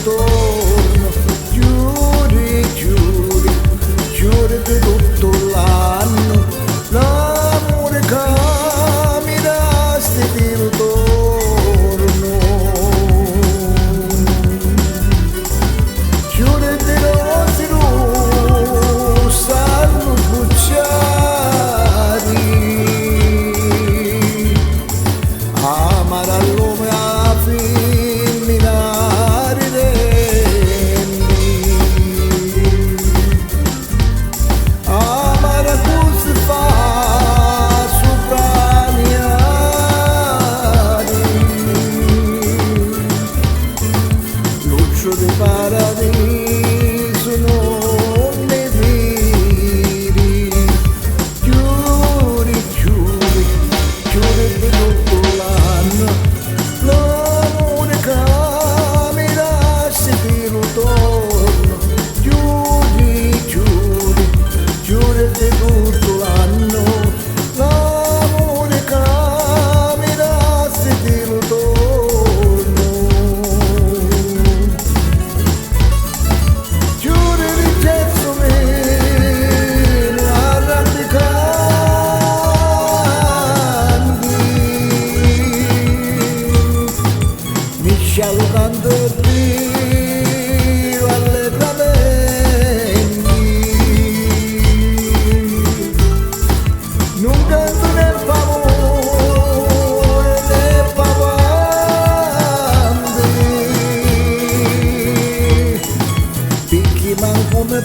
ritorno, chiudi, chiudi, chiuditi tutto l'anno, l'amore che mi dasti di ritorno, chiuditi rossi sanno sbucciati, amare all'uomo a femminare rendi, amare così fa sopraniati, luccio di paradiso non ne vedi, chiudi, chiudi, chiudi tutto l'anno, l'amore che mi lasci di ritorno, chiudi, chiudi, chiudi tutto l'anno, l'amore che mi lasci di ritorno, chiudi il gesso meno arrampicanti, mi scialcando il Dio allegramente, non canto né favore né pavanti, picchi man come